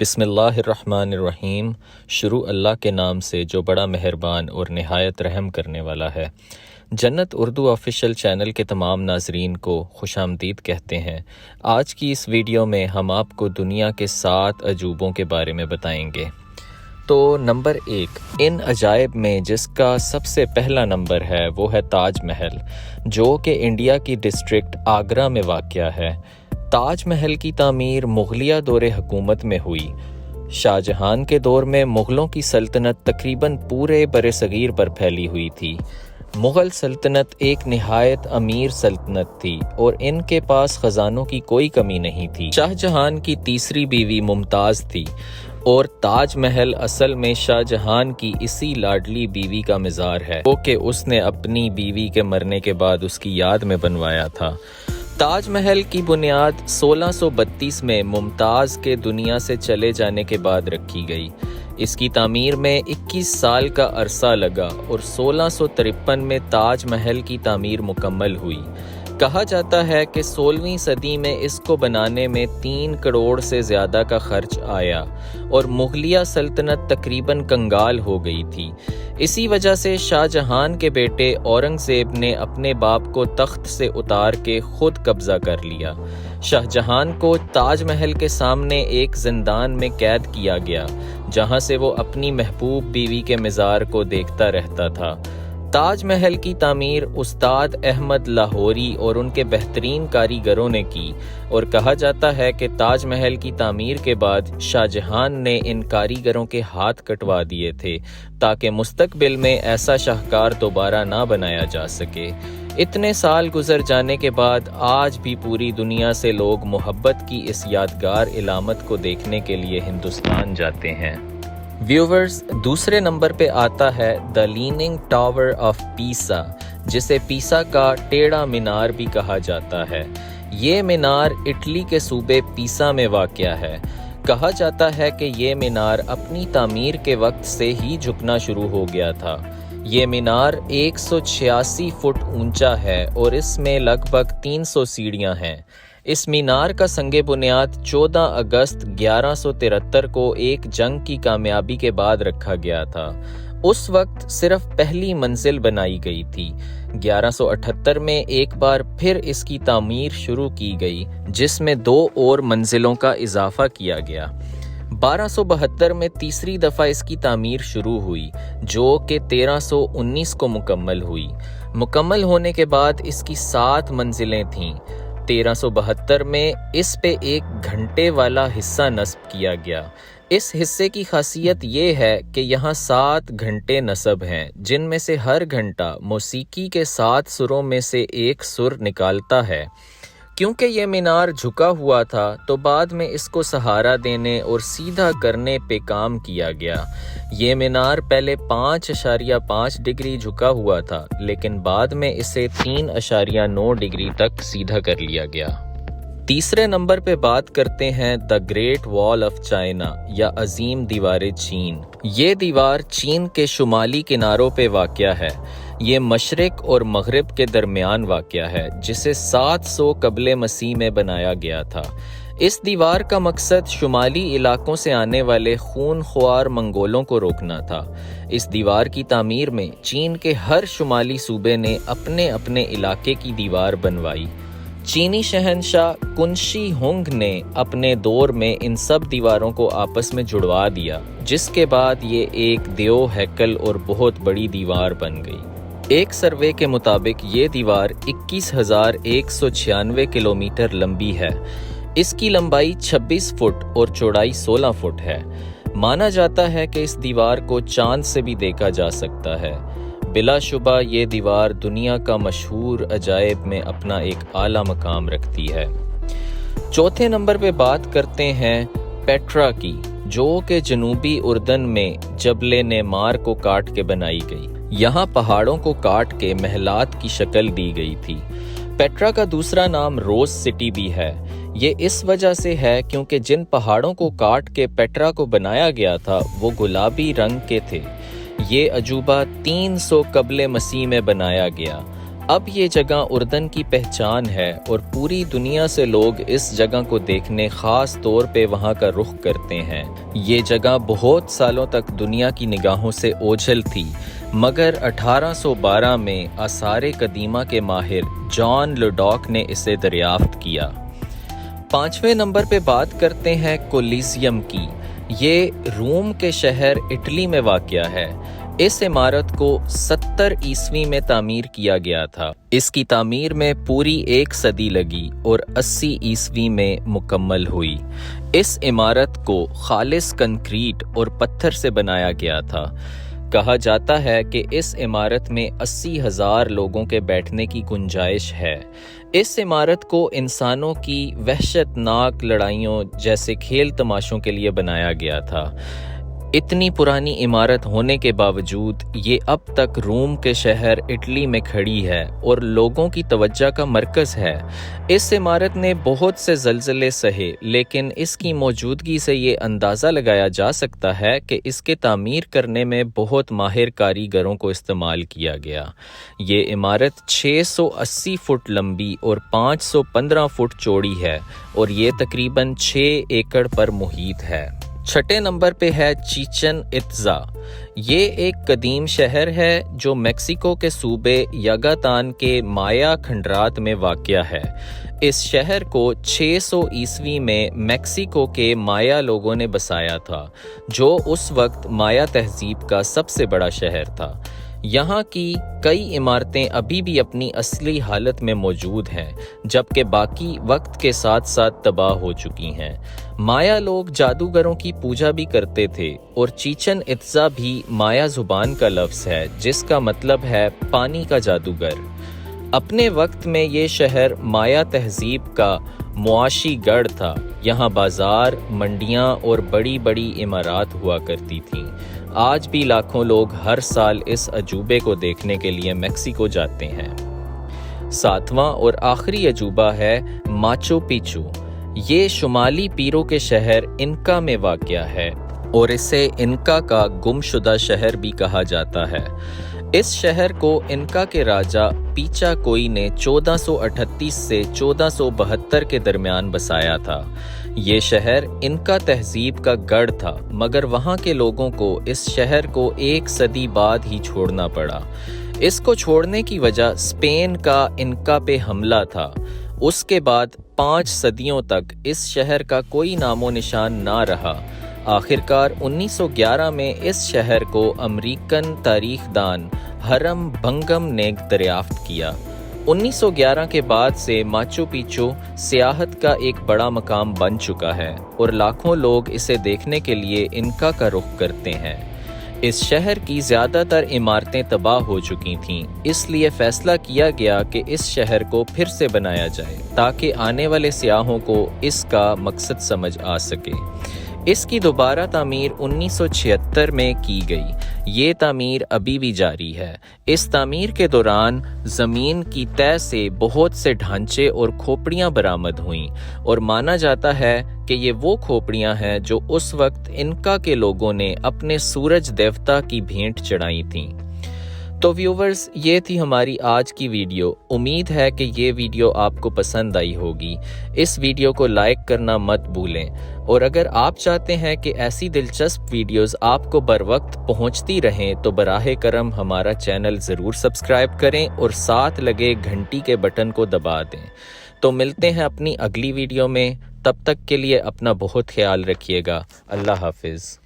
بسم اللہ الرحمن الرحیم۔ شروع اللہ کے نام سے جو بڑا مہربان اور نہایت رحم کرنے والا ہے۔ جنت اردو آفیشیل چینل کے تمام ناظرین کو خوش آمدید کہتے ہیں۔ آج کی اس ویڈیو میں ہم آپ کو دنیا کے 7 عجوبوں کے بارے میں بتائیں گے۔ تو نمبر 1، ان عجائب میں جس کا سب سے پہلا نمبر ہے وہ ہے تاج محل، جو کہ انڈیا کی ڈسٹرکٹ آگرہ میں واقع ہے۔ تاج محل کی تعمیر مغلیہ دور حکومت میں ہوئی۔ شاہ جہان کے دور میں مغلوں کی سلطنت تقریباً پورے برصغیر پر پھیلی ہوئی تھی۔ مغل سلطنت ایک نہایت امیر سلطنت تھی اور ان کے پاس خزانوں کی کوئی کمی نہیں تھی۔ شاہ جہان کی تیسری بیوی ممتاز تھی اور تاج محل اصل میں شاہ جہان کی اسی لاڈلی بیوی کا مزار ہے، وہ کہ اس نے اپنی بیوی کے مرنے کے بعد اس کی یاد میں بنوایا تھا۔ تاج محل کی بنیاد 1632 میں ممتاز کے دنیا سے چلے جانے کے بعد رکھی گئی۔ اس کی تعمیر میں 21 سال کا عرصہ لگا اور 1653 میں تاج محل کی تعمیر مکمل ہوئی۔ کہا جاتا ہے کہ 16ویں صدی میں اس کو بنانے میں 3 کروڑ سے زیادہ کا خرچ آیا اور مغلیہ سلطنت تقریباً کنگال ہو گئی تھی۔ اسی وجہ سے شاہ جہان کے بیٹے اورنگزیب نے اپنے باپ کو تخت سے اتار کے خود قبضہ کر لیا۔ شاہ جہان کو تاج محل کے سامنے ایک زندان میں قید کیا گیا، جہاں سے وہ اپنی محبوب بیوی کے مزار کو دیکھتا رہتا تھا۔ تاج محل کی تعمیر استاد احمد لاہوری اور ان کے بہترین کاریگروں نے کی، اور کہا جاتا ہے کہ تاج محل کی تعمیر کے بعد شاہ جہان نے ان کاریگروں کے ہاتھ کٹوا دیے تھے تاکہ مستقبل میں ایسا شاہکار دوبارہ نہ بنایا جا سکے۔ اتنے سال گزر جانے کے بعد آج بھی پوری دنیا سے لوگ محبت کی اس یادگار علامت کو دیکھنے کے لیے ہندوستان جاتے ہیں۔ ویورز، دوسرے نمبر پہ آتا ہے دی لیننگ ٹاور آف پیسا، جسے پیسا کا ٹیڑھا مینار بھی کہا جاتا ہے۔ یہ مینار اٹلی کے صوبے پیسا میں واقع ہے۔ کہا جاتا ہے کہ یہ مینار اپنی تعمیر کے وقت سے ہی جھکنا شروع ہو گیا تھا۔ یہ مینار 186 فٹ اونچا ہے اور اس میں لگ بھگ 300 سیڑھیاں ہیں۔ اس مینار کا سنگ بنیاد 14 اگست 1173 کو ایک جنگ کی کامیابی کے بعد رکھا گیا تھا۔ اس وقت صرف پہلی منزل بنائی گئی تھی۔ 1178 میں ایک بار پھر اس کی تعمیر شروع کی گئی، جس میں 2 اور منزلوں کا اضافہ کیا گیا۔ 1272 میں تیسری دفعہ اس کی تعمیر شروع ہوئی، جو کہ 1319 کو مکمل ہوئی۔ مکمل ہونے کے بعد اس کی 7 منزلیں تھیں۔ 1372 میں اس پہ ایک گھنٹے والا حصہ نصب کیا گیا۔ اس حصے کی خاصیت یہ ہے کہ یہاں 7 گھنٹے نصب ہیں، جن میں سے ہر گھنٹہ موسیقی کے 7 سروں میں سے ایک سر نکالتا ہے۔ کیونکہ یہ مینار جھکا ہوا تھا تو بعد میں اس کو سہارا دینے اور سیدھا کرنے پہ کام کیا گیا۔ یہ مینار پہلے 5.5 ڈگری جھکا ہوا تھا، لیکن بعد میں اسے 3.9 ڈگری تک سیدھا کر لیا گیا۔ تیسرے نمبر پہ بات کرتے ہیں دی گریٹ وال آف چائنا یا عظیم دیوار چین۔ یہ دیوار چین کے شمالی کناروں پہ واقع ہے۔ یہ مشرق اور مغرب کے درمیان واقع ہے، جسے 700 قبل مسیح میں بنایا گیا تھا۔ اس دیوار کا مقصد شمالی علاقوں سے آنے والے خون خوار منگولوں کو روکنا تھا۔ اس دیوار کی تعمیر میں چین کے ہر شمالی صوبے نے اپنے اپنے علاقے کی دیوار بنوائی۔ چینی شہنشاہ کنشی ہونگ نے اپنے دور میں ان سب دیواروں کو آپس میں جڑوا دیا، جس کے بعد یہ ایک دیو ہیکل اور بہت بڑی دیوار بن گئی۔ ایک سروے کے مطابق یہ دیوار 21,196 کلومیٹر لمبی ہے۔ اس کی لمبائی 26 فٹ اور چوڑائی 16 فٹ ہے۔ مانا جاتا ہے کہ اس دیوار کو چاند سے بھی دیکھا جا سکتا ہے۔ بلا شبہ یہ دیوار دنیا کا مشہور عجائب میں اپنا ایک اعلیٰ مقام رکھتی ہے۔ چوتھے نمبر پہ بات کرتے ہیں پیٹرا کی، جو کہ جنوبی اردن میں جبل نیمار کو کاٹ کے بنائی گئی۔ یہاں پہاڑوں کو کاٹ کے محلات کی شکل دی گئی تھی۔ پیٹرا کا دوسرا نام روز سٹی بھی ہے۔ یہ اس وجہ سے ہے کیونکہ جن پہاڑوں کو کاٹ کے پیٹرا کو بنایا گیا تھا وہ گلابی رنگ کے تھے۔ یہ عجوبہ 300 قبل مسیح میں بنایا گیا۔ اب یہ جگہ اردن کی پہچان ہے اور پوری دنیا سے لوگ اس جگہ کو دیکھنے خاص طور پہ وہاں کا رخ کرتے ہیں۔ یہ جگہ بہت سالوں تک دنیا کی نگاہوں سے اوجھل تھی، مگر 1812 میں آثار قدیمہ کے ماہر جان لوڈاک نے اسے دریافت کیا۔ 5ویں نمبر پہ بات کرتے ہیں کولیزیم کی۔ یہ روم کے شہر اٹلی میں واقع ہے۔ اس عمارت کو 70 عیسوی میں تعمیر کیا گیا تھا۔ اس کی تعمیر میں پوری 1 صدی لگی اور 80 عیسوی میں مکمل ہوئی۔ اس عمارت کو خالص کنکریٹ اور پتھر سے بنایا گیا تھا۔ کہا جاتا ہے کہ اس عمارت میں 80,000 لوگوں کے بیٹھنے کی گنجائش ہے۔ اس عمارت کو انسانوں کی وحشت ناک لڑائیوں جیسے کھیل تماشوں کے لیے بنایا گیا تھا۔ اتنی پرانی عمارت ہونے کے باوجود یہ اب تک روم کے شہر اٹلی میں کھڑی ہے اور لوگوں کی توجہ کا مرکز ہے۔ اس عمارت نے بہت سے زلزلے سہے، لیکن اس کی موجودگی سے یہ اندازہ لگایا جا سکتا ہے کہ اس کے تعمیر کرنے میں بہت ماہر کاریگروں کو استعمال کیا گیا۔ یہ عمارت 680 فٹ لمبی اور 515 فٹ چوڑی ہے اور یہ تقریباً 6 ایکڑ پر محیط ہے۔ 6 نمبر پہ ہے چیچن اٹزا۔ یہ ایک قدیم شہر ہے جو میکسیکو کے صوبے یگاتان کے مایا کھنڈرات میں واقع ہے۔ اس شہر کو 600 عیسوی میں میکسیکو کے مایا لوگوں نے بسایا تھا، جو اس وقت مایا تہذیب کا سب سے بڑا شہر تھا۔ یہاں کی کئی عمارتیں ابھی بھی اپنی اصلی حالت میں موجود ہیں، جبکہ باقی وقت کے ساتھ ساتھ تباہ ہو چکی ہیں۔ مایا لوگ جادوگروں کی پوجا بھی کرتے تھے اور چیچن اٹزا بھی مایا زبان کا لفظ ہے جس کا مطلب ہے پانی کا جادوگر۔ اپنے وقت میں یہ شہر مایا تہذیب کا معاشی گڑھ تھا۔ یہاں بازار، منڈیاں اور بڑی بڑی عمارات ہوا کرتی تھیں۔ آج بھی لاکھوں لوگ ہر سال اس عجوبے کو دیکھنے کے لیے میکسیکو جاتے ہیں۔ 7واں اور آخری عجوبہ ہے ماچو پیچو۔ یہ شمالی پیرو کے شہر انکا میں واقع ہے اور اسے انکا کا گم شدہ شہر بھی کہا جاتا ہے۔ اس شہر کو انکا کے راجا پیچا کوئی نے 1438 سے 1472 کے درمیان بسایا تھا۔ یہ شہر انکا تہذیب کا گڑھ تھا، مگر وہاں کے لوگوں کو اس شہر کو 1 صدی بعد ہی چھوڑنا پڑا۔ اس کو چھوڑنے کی وجہ اسپین کا انکا پہ حملہ تھا۔ اس کے بعد 5 صدیوں تک اس شہر کا کوئی نام و نشان نہ رہا۔ آخرکار 1911 میں اس شہر کو امریکن تاریخ دان ہرم بنگم نے دریافت کیا۔ 1911 کے بعد سے ماچو پیچو سیاحت کا ایک بڑا مقام بن چکا ہے اور لاکھوں لوگ اسے دیکھنے کے لیے انکا کا رخ کرتے ہیں۔ اس شہر کی زیادہ تر عمارتیں تباہ ہو چکی تھیں، اس لیے فیصلہ کیا گیا کہ اس شہر کو پھر سے بنایا جائے تاکہ آنے والے سیاحوں کو اس کا مقصد سمجھ آ سکے۔ اس کی دوبارہ تعمیر 1976 میں کی گئی۔ یہ تعمیر ابھی بھی جاری ہے۔ اس تعمیر کے دوران زمین کی تہہ سے بہت سے ڈھانچے اور کھوپڑیاں برآمد ہوئیں اور مانا جاتا ہے کہ یہ وہ کھوپڑیاں ہیں جو اس وقت انکا کے لوگوں نے اپنے سورج دیوتا کی بھینٹ چڑھائی تھیں۔ تو ویورز، یہ تھی ہماری آج کی ویڈیو۔ امید ہے کہ یہ ویڈیو آپ کو پسند آئی ہوگی۔ اس ویڈیو کو لائک کرنا مت بھولیں، اور اگر آپ چاہتے ہیں کہ ایسی دلچسپ ویڈیوز آپ کو بر وقت پہنچتی رہیں تو براہ کرم ہمارا چینل ضرور سبسکرائب کریں اور ساتھ لگے گھنٹی کے بٹن کو دبا دیں۔ تو ملتے ہیں اپنی اگلی ویڈیو میں، تب تک کے لیے اپنا بہت خیال رکھیے گا۔ اللہ حافظ۔